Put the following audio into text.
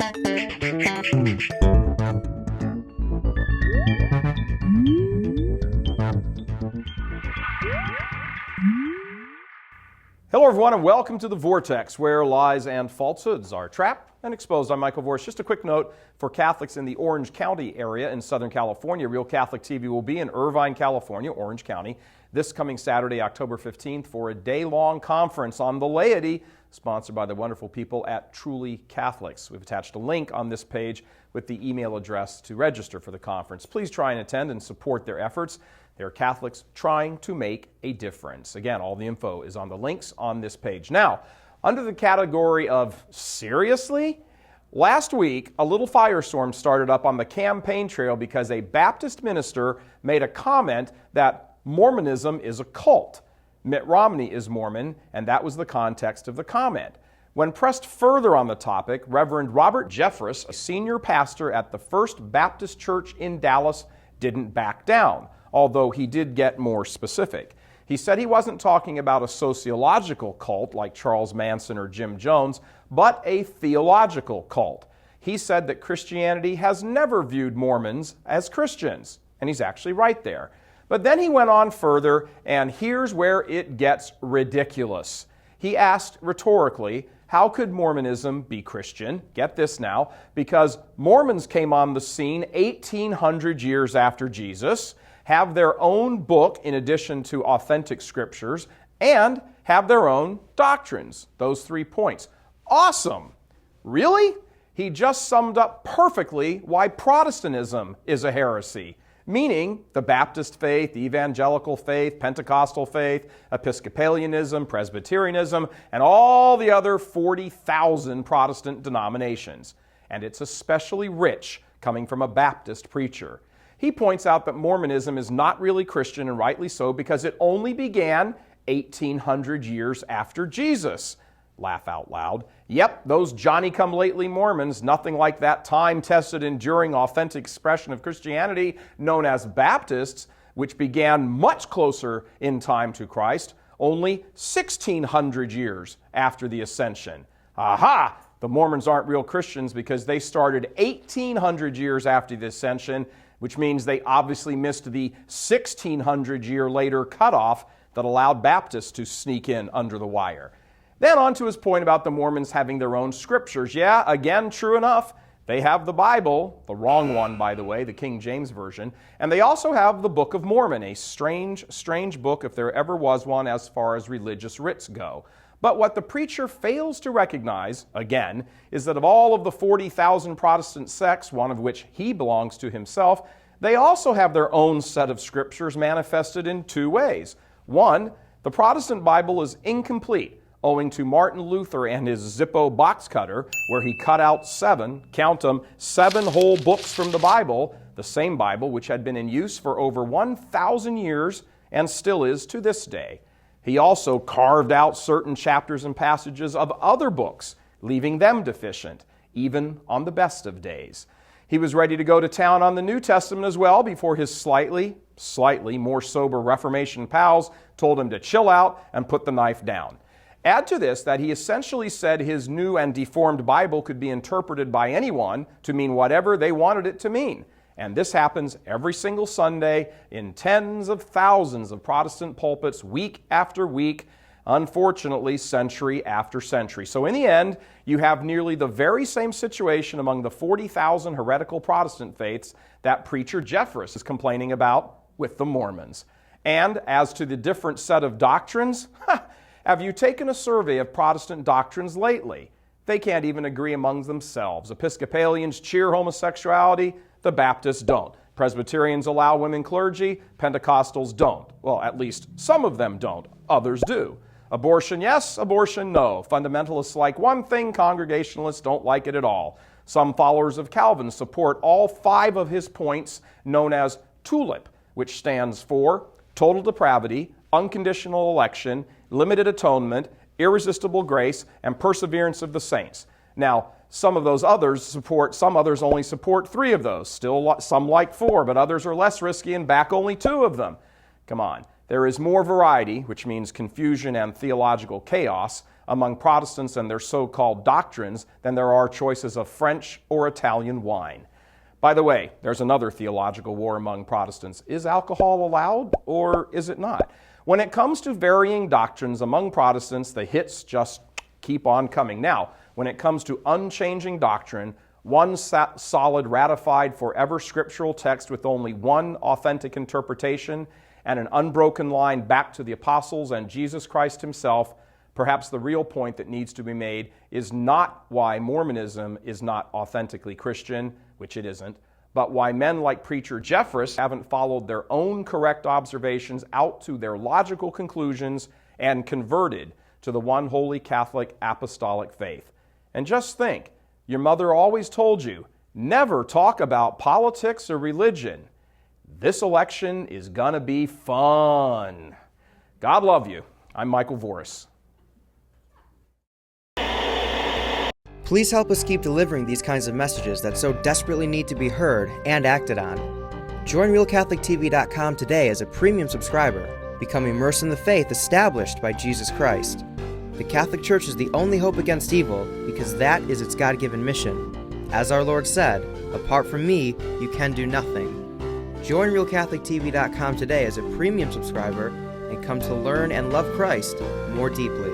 Hello everyone and welcome to The Vortex, where lies and falsehoods are trapped and exposed. I'm Michael Vorse. Just a quick note for Catholics in the Orange County area in Southern California. Real Catholic TV will be in Irvine, California, Orange County, this coming Saturday, October 15th, for a day-long conference on the laity, sponsored by the wonderful people at Truly Catholics. We've attached a link on this page with the email address to register for the conference. Please try and attend and support their efforts. They're Catholics trying to make a difference. Again, all the info is on the links on this page. Now, under the category of seriously, last week a little firestorm started up on the campaign trail because a Baptist minister made a comment that Mormonism is a cult. Mitt Romney is Mormon, and that was the context of the comment. When pressed further on the topic, Reverend Robert Jeffress, a senior pastor at the First Baptist Church in Dallas, didn't back down, although he did get more specific. He said he wasn't talking about a sociological cult like Charles Manson or Jim Jones, but a theological cult. He said that Christianity has never viewed Mormons as Christians, and he's actually right there. But then he went on further, and here's where it gets ridiculous. He asked rhetorically, how could Mormonism be Christian? Get this now, because Mormons came on the scene 1,800 years after Jesus, have their own book in addition to authentic scriptures, and have their own doctrines. Those 3 points. Awesome! Really? He just summed up perfectly why Protestantism is a heresy, meaning the Baptist faith, evangelical faith, Pentecostal faith, Episcopalianism, Presbyterianism, and all the other 40,000 Protestant denominations. And it's especially rich coming from a Baptist preacher. He points out that Mormonism is not really Christian, and rightly so, because it only began 1,800 years after Jesus. Laugh out loud. Yep, those Johnny-come-lately Mormons, nothing like that time-tested, enduring, authentic expression of Christianity known as Baptists, which began much closer in time to Christ, only 1,600 years after the Ascension. Aha! The Mormons aren't real Christians because they started 1,800 years after the Ascension, which means they obviously missed the 1,600-year later cutoff that allowed Baptists to sneak in under the wire. Then on to his point about the Mormons having their own scriptures. Yeah, again, true enough, they have the Bible, the wrong one, by the way, the King James Version, and they also have the Book of Mormon, a strange book if there ever was one as far as religious writs go. But what the preacher fails to recognize, again, is that of all of the 40,000 Protestant sects, one of which he belongs to himself, they also have their own set of scriptures manifested in 2 ways. One, the Protestant Bible is incomplete, owing to Martin Luther and his Zippo box cutter, where he cut out 7 whole books from the Bible, the same Bible which had been in use for over 1,000 years and still is to this day. He also carved out certain chapters and passages of other books, leaving them deficient, even on the best of days. He was ready to go to town on the New Testament as well before his slightly more sober Reformation pals told him to chill out and put the knife down. Add to this that he essentially said his new and deformed Bible could be interpreted by anyone to mean whatever they wanted it to mean. And this happens every single Sunday in tens of thousands of Protestant pulpits week after week, unfortunately century after century. So in the end, you have nearly the very same situation among the 40,000 heretical Protestant faiths that preacher Jeffress is complaining about with the Mormons. And as to the different set of doctrines, have you taken a survey of Protestant doctrines lately? They can't even agree among themselves. Episcopalians cheer homosexuality, the Baptists don't. Presbyterians allow women clergy, Pentecostals don't. Well, at least some of them don't. Others do. Abortion, yes. Abortion, no. Fundamentalists like one thing, Congregationalists don't like it at all. Some followers of Calvin support all 5 of his points, known as TULIP, which stands for total depravity, unconditional election, limited atonement, irresistible grace, and perseverance of the saints. Now, some others only support 3 of those. Still, some like 4, but others are less risky and back only 2 of them. Come on. There is more variety, which means confusion and theological chaos, among Protestants and their so-called doctrines than there are choices of French or Italian wine. By the way, there's another theological war among Protestants. Is alcohol allowed or is it not? When it comes to varying doctrines among Protestants, the hits just keep on coming. Now, when it comes to unchanging doctrine, one solid, ratified, forever scriptural text with only one authentic interpretation and an unbroken line back to the apostles and Jesus Christ himself, perhaps the real point that needs to be made is not why Mormonism is not authentically Christian, which it isn't, but why men like Preacher Jeffress haven't followed their own correct observations out to their logical conclusions and converted to the one holy Catholic apostolic faith. And just think, your mother always told you, never talk about politics or religion. This election is gonna be fun. God love you. I'm Michael Voris. Please help us keep delivering these kinds of messages that so desperately need to be heard and acted on. Join RealCatholicTV.com today as a premium subscriber. Become immersed in the faith established by Jesus Christ. The Catholic Church is the only hope against evil because that is its God-given mission. As our Lord said, apart from me, you can do nothing. Join RealCatholicTV.com today as a premium subscriber and come to learn and love Christ more deeply.